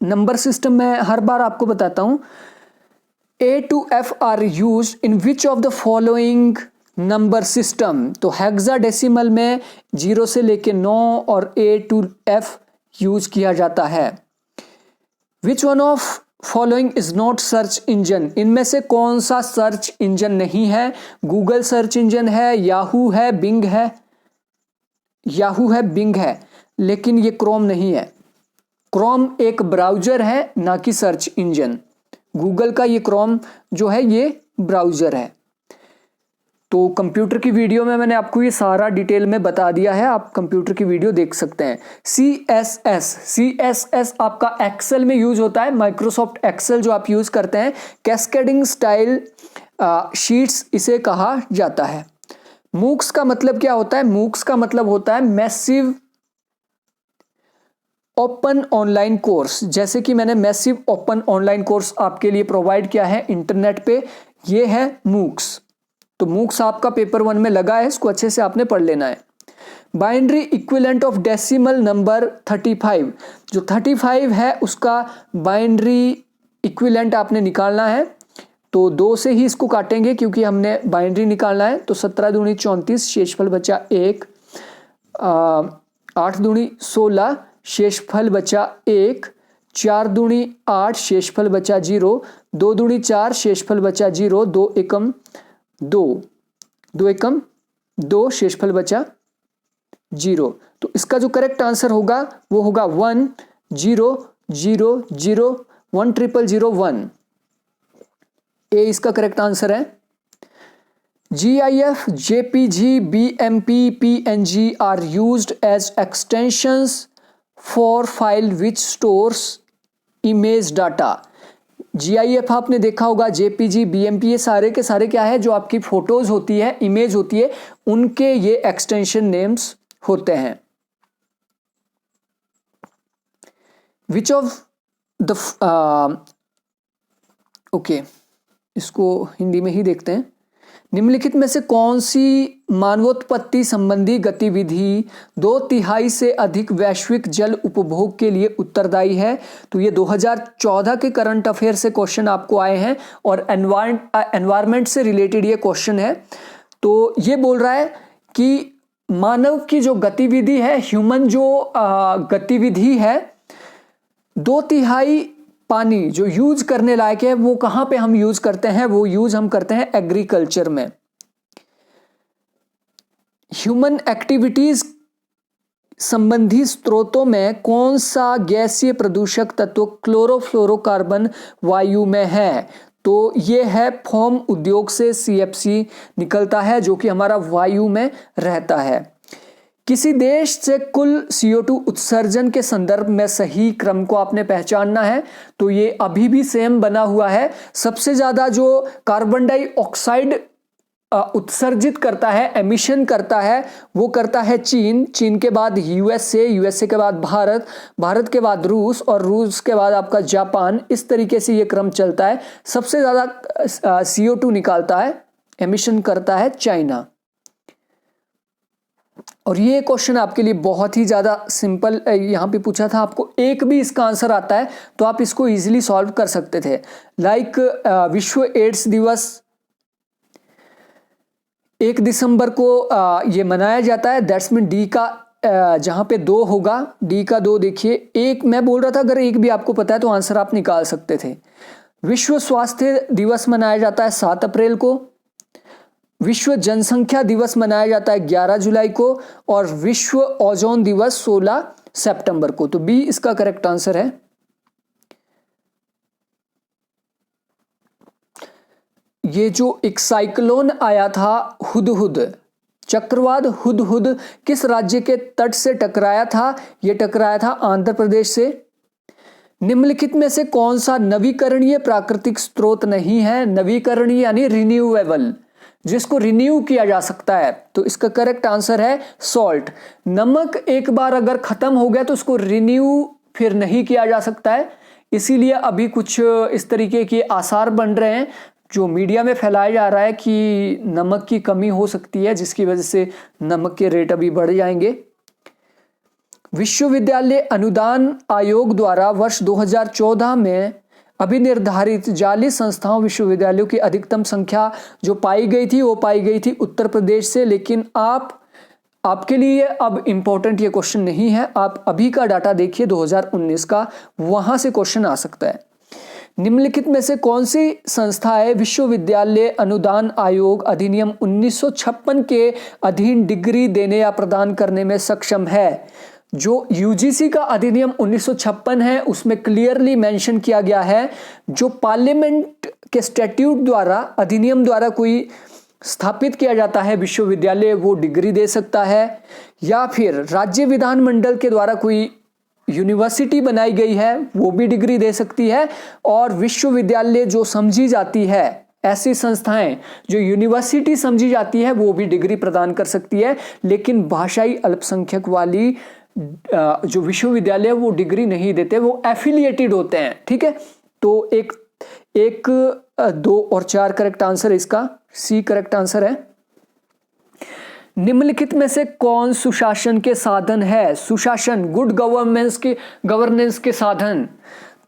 नंबर सिस्टम में हर बार आपको बताता हूं। A2F are used in which of the following number system. तो हेक्साडेसिमल में 0 से लेके 9 और A2F यूज किया जाता है। Which one of following is not search engine. इनमें से कौन सा सर्च इंजन नहीं है। गूगल सर्च इंजन है, याहू है, बिंग है। याहू है, बिंग है, लेकिन ये क्रोम नहीं है। क्रोम एक ब्राउजर है, ना कि सर्च इंजन। गूगल का ये क्रोम जो है ये ब्राउजर है। तो कंप्यूटर की वीडियो में मैंने आपको ये सारा डिटेल में बता दिया है, आप कंप्यूटर की वीडियो देख सकते हैं। CSS आपका एक्सेल में यूज होता है, माइक्रोसॉफ्ट एक्सेल जो आप यूज करते हैं। कैस्केडिंग स्टाइल शीट्स इसे कहा जाता है। मूक्स का मतलब क्या होता है। मूक्स का मतलब होता है मैसिव ओपन ऑनलाइन कोर्स। जैसे कि मैंने मैसिव ओपन ऑनलाइन कोर्स आपके लिए प्रोवाइड किया है इंटरनेट पे, ये है मूक्स। तो मूक्स आपका पेपर 1 में लगा है, इसको अच्छे से आपने पढ़ लेना है। Binary equivalent of decimal number 35, जो 35 है उसका बाइनरी इक्विवेलेंट आपने निकालना है। तो 2 से ही इसको काटेंगे क्योंकि हमने बाइनरी निकालना है। तो 17 दूनी 34, शेषफल बचा 1, 8 दूनी 16, शेषफल बचा 1, 4 दूनी 8, शेषफल बचा 0, 2 दूनी 4, शेषफल बचा 0, 2 एकम 2, शेषफल बचा 0। तो इसका जो करेक्ट आंसर होगा वो होगा 1 0 0 0 1 0 0 1। ए इसका करेक्ट आंसर है। GIF, JPG, BMP, PNG are used as extensions for file which stores image data। GIF आपने देखा होगा, JPG, BMP ये सारे के सारे क्या है, जो आपकी फोटोज होती है, इमेज होती है, उनके ये एक्सटेंशन नेम्स होते हैं। विच ऑफ द ओके, इसको हिंदी में ही देखते हैं। निम्नलिखित में से कौन सी मानवोत्पत्ति संबंधी गतिविधि 2/3 से अधिक वैश्विक जल उपभोग के लिए उत्तरदायी है। तो ये 2014 के करंट अफेयर से क्वेश्चन आपको आए हैं और एनवायरमेंट से रिलेटेड ये क्वेश्चन है। तो ये बोल रहा है कि मानव की जो गतिविधि है, ह्यूमन जो गतिविधि है, 2/3 पानी जो यूज करने लायक है वो कहां पे हम यूज करते हैं, वो यूज हम करते हैं एग्रीकल्चर में। ह्यूमन एक्टिविटीज संबंधी स्रोतों में कौन सा गैसीय प्रदूषक तत्व क्लोरोफ्लोरोकार्बन वायु में है? तो ये है फोम उद्योग से CFC निकलता है जो कि हमारा वायु में रहता है। किसी देश से कुल CO2 उत्सर्जन के संदर्भ में सही क्रम को आपने पहचानना है। तो ये अभी भी सेम बना हुआ है। सबसे ज्यादा जो कार्बन डाइऑक्साइड उत्सर्जित करता है, एमिशन करता है, वो करता है चीन, चीन के बाद USA, USA के बाद भारत, भारत के बाद रूस और रूस के बाद आपका जापान। इस तरीके से ये क्रम चलता है। सबसे ज्यादा CO2 निकालता है, एमिशन करता है चाइना। और ये क्वेश्चन आपके लिए बहुत ही ज्यादा सिंपल यहां पे पूछा था, आपको एक भी इसका आंसर आता है तो आप इसको इजीली सॉल्व कर सकते थे। लाइक विश्व एड्स दिवस 1 दिसंबर को ये मनाया जाता है। दैट्स मीन डी का जहां पे 2 होगा, डी का 2 देखिए। एक मैं बोल रहा था अगर एक भी आपको पता है तो आंसर आप निकाल सकते थे। विश्व स्वास्थ्य दिवस मनाया जाता है 7 अप्रैल को। विश्व जनसंख्या दिवस मनाया जाता है 11 जुलाई को और विश्व ओजोन दिवस 16 सितंबर को। तो बी इसका करेक्ट आंसर है। ये जो एक साइक्लोन आया था हुदहुद, चक्रवात हुदहुद, किस राज्य के तट से टकराया था? ये टकराया था आंध्र प्रदेश से। निम्नलिखित में से कौन सा नवीकरणीय प्राकृतिक स्रोत नहीं है? नवीकरणीय यानी रिन्यूएबल, जिसको रिन्यू किया जा सकता है। तो इसका करेक्ट आंसर है सॉल्ट। नमक एक बार अगर खत्म हो गया तो उसको रिन्यू फिर नहीं किया जा सकता है। इसीलिए अभी कुछ इस तरीके के आसार बन रहे हैं जो मीडिया में फैलाया जा रहा है कि नमक की कमी हो सकती है, जिसकी वजह से नमक के रेट अभी बढ़ जाएंगे। विश्वविद्यालय अनुदान आयोग द्वारा वर्ष 2014 में अभिनिर्धारित जाली संस्थाओं विश्वविद्यालयों की अधिकतम संख्या जो पाई गई थी वो पाई गई थी उत्तर प्रदेश से। लेकिन आपके लिए अब इंपॉर्टेंट ये क्वेश्चन नहीं है, आप अभी का डाटा देखिए 2019 का, वहां से क्वेश्चन आ सकता है। निम्नलिखित में से कौन सी संस्थाएं विश्वविद्यालय अनुदान आयोग अधिनियम 1956 के अधीन डिग्री देने या प्रदान करने में सक्षम है? जो UGC का अधिनियम 1956 है उसमें क्लियरली मेंशन किया गया है जो पार्लियामेंट के स्टैट्यूट द्वारा, अधिनियम द्वारा कोई स्थापित किया जाता है विश्वविद्यालय, वो डिग्री दे सकता है। या फिर राज्य विधानमंडल के द्वारा कोई यूनिवर्सिटी बनाई गई है वो भी डिग्री दे सकती है। और विश्वविद्यालय जो समझी जाती है, ऐसी संस्थाएं जो यूनिवर्सिटी समझी जाती है वो भी डिग्री प्रदान कर सकती है। लेकिन भाषाई अल्पसंख्यक वाली जो विश्वविद्यालय वो डिग्री नहीं देते, वो एफिलिएटेड होते हैं। ठीक है, तो 1, 2 और 4 करेक्ट आंसर, इसका सी करेक्ट आंसर है। निम्नलिखित में से कौन सुशासन के साधन है? सुशासन, गुड गवर्नेंस के साधन।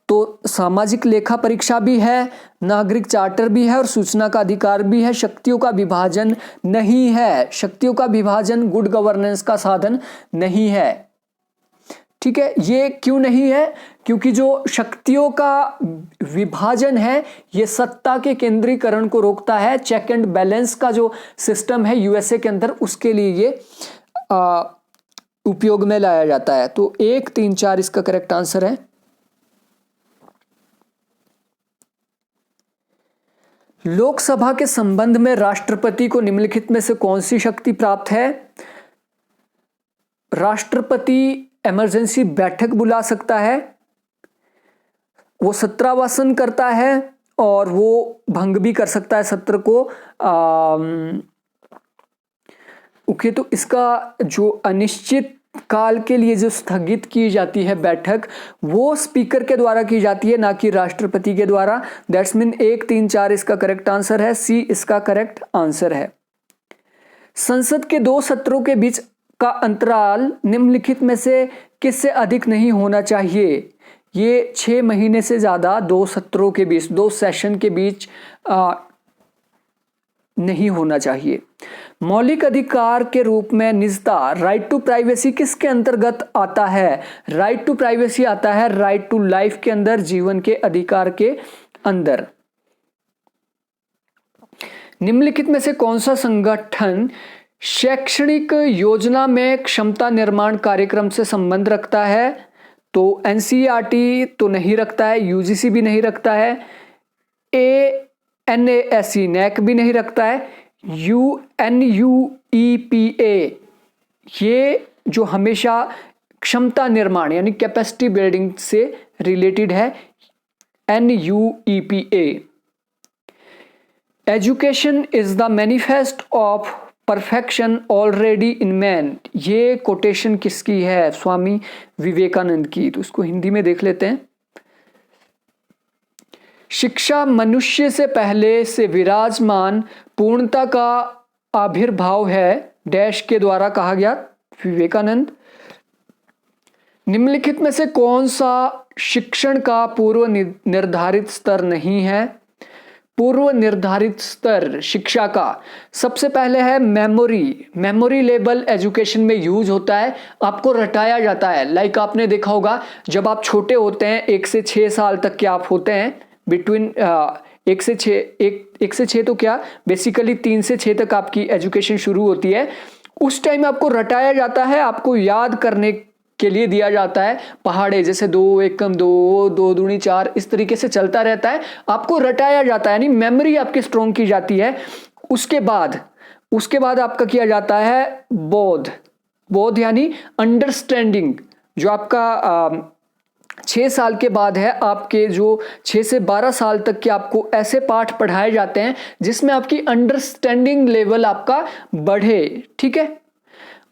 तो सामाजिक लेखा परीक्षा भी है, नागरिक चार्टर भी है और सूचना का अधिकार भी है। शक्तियों का विभाजन नहीं है, शक्तियों का विभाजन गुड गवर्नेंस का साधन नहीं है। ठीक है, ये क्यों नहीं है? क्योंकि जो शक्तियों का विभाजन है ये सत्ता के केंद्रीकरण को रोकता है। चेक एंड बैलेंस का जो सिस्टम है USA के अंदर, उसके लिए ये उपयोग में लाया जाता है। तो 1, 3, 4 इसका करेक्ट आंसर है। लोकसभा के संबंध में राष्ट्रपति को निम्नलिखित में से कौन सी शक्ति प्राप्त है? राष्ट्रपति इमरजेंसी बैठक बुला सकता है, वो सत्रावसान करता है और वो भंग भी कर सकता है सत्र को। ओके, तो इसका जो अनिश्चित काल के लिए जो स्थगित की जाती है बैठक, वो स्पीकर के द्वारा की जाती है, ना कि राष्ट्रपति के द्वारा। दैट्स मीन 1, 3, 4 इसका करेक्ट आंसर है। सी इसका करेक्ट आंसर है। संसद के 2 सत्रों के बीच का अंतराल निम्नलिखित में से किससे अधिक नहीं होना चाहिए? ये 6 महीने से ज्यादा 2 सत्रों के बीच, 2 सेशन के बीच नहीं होना चाहिए। मौलिक अधिकार के रूप में निजता, राइट टू प्राइवेसी किसके अंतर्गत आता है? राइट टू प्राइवेसी आता है राइट टू लाइफ के अंदर, जीवन के अधिकार के अंदर। निम्नलिखित में से कौन सा संगठन शैक्षणिक योजना में क्षमता निर्माण कार्यक्रम से संबंध रखता है, तो एनसीईआरटी तो नहीं रखता है, यूजीसी भी नहीं रखता है, एनएएसई नैक भी नहीं रखता है, यूएनयूईपीए ये जो हमेशा क्षमता निर्माण यानी कैपेसिटी बिल्डिंग से रिलेटेड है, NUEPA. Education is the manifest of perfection already in man, ये कोटेशन किसकी है? स्वामी विवेकानंद की। तो इसको हिंदी में देख लेते हैं। शिक्षा मनुष्य से पहले से विराजमान पूर्णता का आविर्भाव है, डैश के द्वारा कहा गया, विवेकानंद। निम्नलिखित में से कौन सा शिक्षण का पूर्व निर्धारित स्तर नहीं है? पूर्व निर्धारित स्तर शिक्षा का सबसे पहले है मेमोरी लेवल एजुकेशन में यूज होता है, आपको रटाया जाता है। लाइक आपने देखा होगा जब आप छोटे होते हैं 1 से 6 साल तक के आप होते हैं, बिटवीन 1 से 6 तो क्या बेसिकली 3 से 6 तक आपकी एजुकेशन शुरू होती है। उस टाइम आपको रटाया जाता है, आपको याद करने के लिए दिया जाता है पहाड़े, जैसे 2 एकम 2, 2 दूनी 4, इस तरीके से चलता रहता है, आपको रटाया जाता है, यानी मेमोरी आपकी स्ट्रॉन्ग की जाती है। उसके बाद आपका किया जाता है बोध यानी अंडरस्टैंडिंग, जो आपका 6 साल के बाद है। आपके जो 6 से 12 साल तक के आपको ऐसे पाठ पढ़ाए जाते हैं जिसमें आपकी अंडरस्टैंडिंग लेवल आपका बढ़े, ठीक है।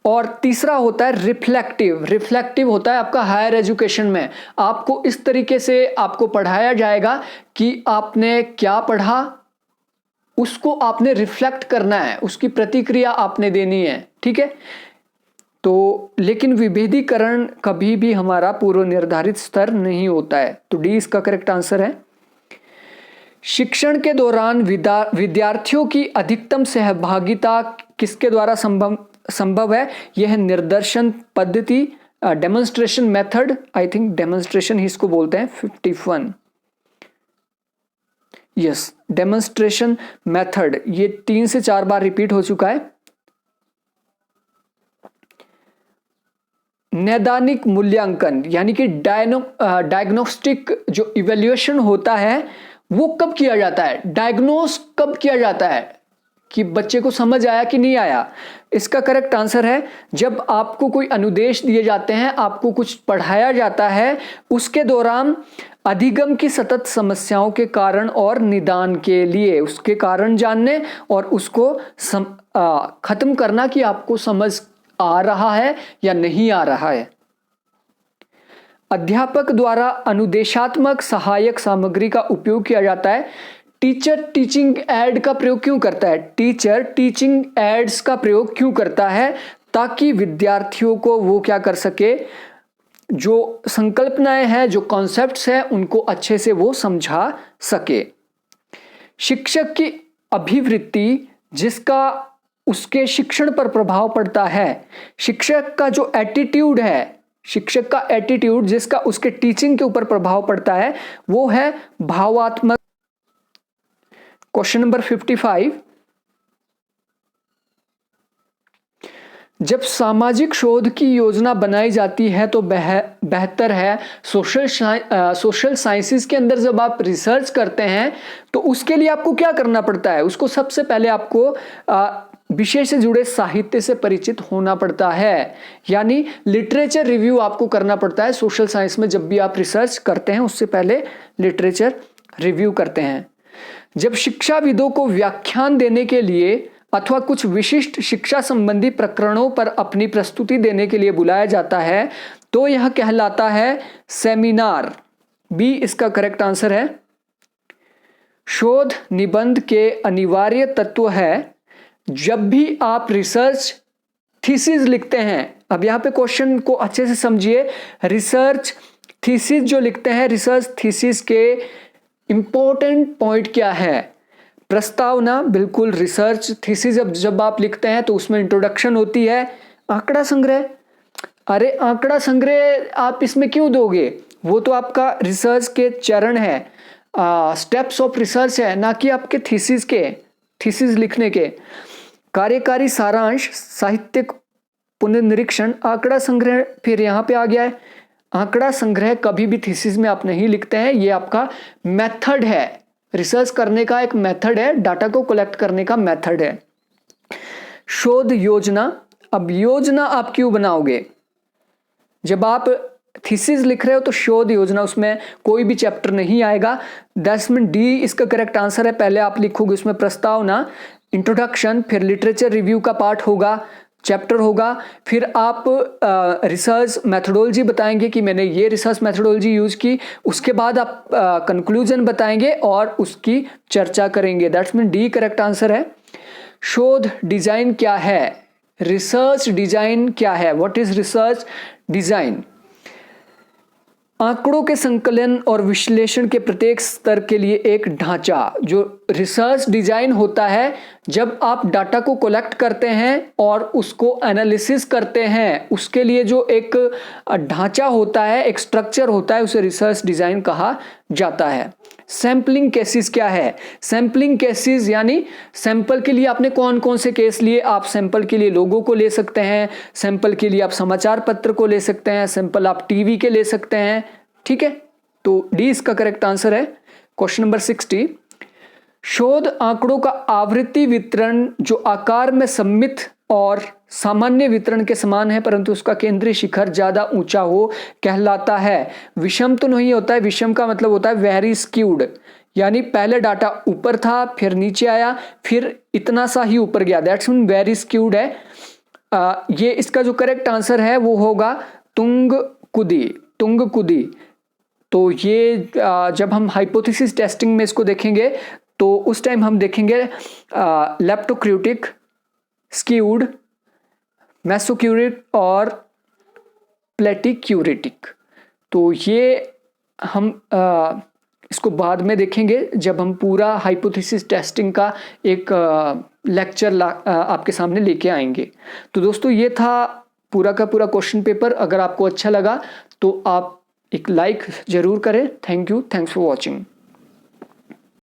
और तीसरा होता है रिफ्लेक्टिव होता है आपका हायर एजुकेशन में, आपको इस तरीके से आपको पढ़ाया जाएगा कि आपने क्या पढ़ा उसको आपने रिफ्लेक्ट करना है, उसकी प्रतिक्रिया आपने देनी है, ठीक है। तो लेकिन विभेदीकरण कभी भी हमारा पूर्व निर्धारित स्तर नहीं होता है, तो डी इसका करेक्ट आंसर है। शिक्षण के दौरान विद्यार्थियों की अधिकतम सहभागिता किसके द्वारा संभव है? यह है निर्देशन पद्धति, demonstration method, I think demonstration ही इसको बोलते हैं। 51 यस, डेमोन्स्ट्रेशन मेथड, ये 3 से 4 बार रिपीट हो चुका है। नैदानिक मूल्यांकन यानी कि डायग्नोस्टिक जो इवैल्यूएशन होता है वो कब किया जाता है? डायग्नोस कब किया जाता है कि बच्चे को समझ आया कि नहीं आया? इसका करेक्ट आंसर है जब आपको कोई अनुदेश दिए जाते हैं, आपको कुछ पढ़ाया जाता है, उसके दौरान अधिगम की सतत समस्याओं के कारण और निदान के लिए उसके कारण जानने और उसको खत्म करना कि आपको समझ आ रहा है या नहीं आ रहा है। अध्यापक द्वारा अनुदेशात्मक सहायक सामग्री का उपयोग किया जाता है। टीचर टीचिंग एड का प्रयोग क्यों करता है? टीचर टीचिंग एड्स का प्रयोग क्यों करता है? ताकि विद्यार्थियों को वो क्या कर सके, जो संकल्पनाएं हैं, जो कॉन्सेप्ट्स हैं, उनको अच्छे से वो समझा सके। शिक्षक की अभिवृत्ति जिसका उसके शिक्षण पर प्रभाव पड़ता है, शिक्षक का जो एटीट्यूड है, शिक्षक का एटीट्यूड जिसका उसके टीचिंग के ऊपर प्रभाव पड़ता है, वो है भावात्मक। क्वेश्चन नंबर 55, जब सामाजिक शोध की योजना बनाई जाती है तो बेहतर है। सोशल साइंसेस के अंदर जब आप रिसर्च करते हैं तो उसके लिए आपको क्या करना पड़ता है? उसको सबसे पहले आपको विषय से जुड़े साहित्य से परिचित होना पड़ता है, यानी लिटरेचर रिव्यू आपको करना पड़ता है। सोशल साइंस में जब भी आप रिसर्च करते हैं उससे पहले लिटरेचर रिव्यू करते हैं। जब शिक्षाविदों को व्याख्यान देने के लिए अथवा कुछ विशिष्ट शिक्षा संबंधी प्रकरणों पर अपनी प्रस्तुति देने के लिए बुलाया जाता है तो यह कहलाता है सेमिनार। बी इसका करेक्ट आंसर है। शोध निबंध के अनिवार्य तत्व है जब भी आप रिसर्च थीसिस लिखते हैं। अब यहाँ पे क्वेश्चन को अच्छे से समझिए। रिसर्च थीसिस जो लिखते हैं, रिसर्च थीसिस के इंपॉर्टेंट पॉइंट क्या है? प्रस्तावना, बिल्कुल। रिसर्च थीसिस जब आप लिखते हैं तो उसमें इंट्रोडक्शन होती है। आंकड़ा संग्रह, अरे आंकड़ा संग्रह आप इसमें क्यों दोगे? वो तो आपका रिसर्च के चरण है, स्टेप्स ऑफ रिसर्च है, ना कि आपके थीसिस लिखने के। कार्यकारी सारांश, साहित्यिक पुनर्निरीक्षण, आंकड़ा संग्रह फिर यहाँ पे आ गया है। आंकड़ा संग्रह कभी भी थीसिस में आप नहीं लिखते हैं, ये आपका मेथड है, रिसर्च करने का एक मेथड है, डाटा को कलेक्ट करने का मेथड है। शोध योजना, अब योजना आप क्यों बनाओगे? जब आप थीसिस लिख रहे हो तो शोध योजना, उसमें कोई भी चैप्टर नहीं आएगा। 10 डी इसका करेक्ट आंसर है। पहले आप लिखोगे उसमें प्रस्तावना, इंट्रोडक्शन, फिर लिटरेचर रिव्यू का पार्ट होगा, चैप्टर होगा, फिर आप रिसर्च मेथोडोलॉजी बताएंगे कि मैंने ये रिसर्च मेथोडोलॉजी यूज की, उसके बाद आप कंक्लूजन बताएंगे और उसकी चर्चा करेंगे। That's mean D correct answer है। शोध डिजाइन क्या है? रिसर्च डिजाइन क्या है? What is research design? आंकड़ों के संकलन और विश्लेषण के प्रत्येक स्तर के लिए एक ढांचा। जो रिसर्च डिजाइन होता है, जब आप डाटा को कलेक्ट करते हैं और उसको एनालिसिस करते हैं, उसके लिए जो एक ढांचा होता है, एक स्ट्रक्चर होता है, उसे रिसर्च डिजाइन कहा जाता है। सैंपलिंग केसेस क्या है? सैंपलिंग केसेस यानी सैंपल के लिए आपने कौन कौन से केस लिए? आप सैंपल के लिए लोगों को ले सकते हैं, सैंपल के लिए आप समाचार पत्र को ले सकते हैं, सैंपल आप टीवी के ले सकते हैं। ठीक है, तो डी इसका करेक्ट आंसर है। क्वेश्चन नंबर 60, शोध आंकड़ों का आवृत्ति वितरण जो आकार में सममित और सामान्य वितरण के समान है परंतु उसका केंद्रीय शिखर ज्यादा ऊंचा हो कहलाता है। विषम तो नहीं होता है, विषम का मतलब होता है वेरी स्क्यूड, यानी पहले डाटा ऊपर था, फिर नीचे आया, फिर इतना सा ही ऊपर गया, दैट्स मीन वेरी स्क्यूड है। ये इसका जो करेक्ट आंसर है वो होगा तुंगकुदी, तुंगकुदी। तो ये जब हम हाइपोथेसिस टेस्टिंग में इसको देखेंगे तो उस टाइम हम देखेंगे लेप्टोक्यूटिक, स्क्यूड, मेसोक्यूरिक और प्लेटिक्यूरेटिक। तो ये हम इसको बाद में देखेंगे जब हम पूरा हाइपोथेसिस टेस्टिंग का एक लेक्चर आपके सामने लेके आएंगे। तो दोस्तों ये था पूरा का पूरा क्वेश्चन पेपर। अगर आपको अच्छा लगा तो आप एक लाइक जरूर करें। Thank you, thanks for watching.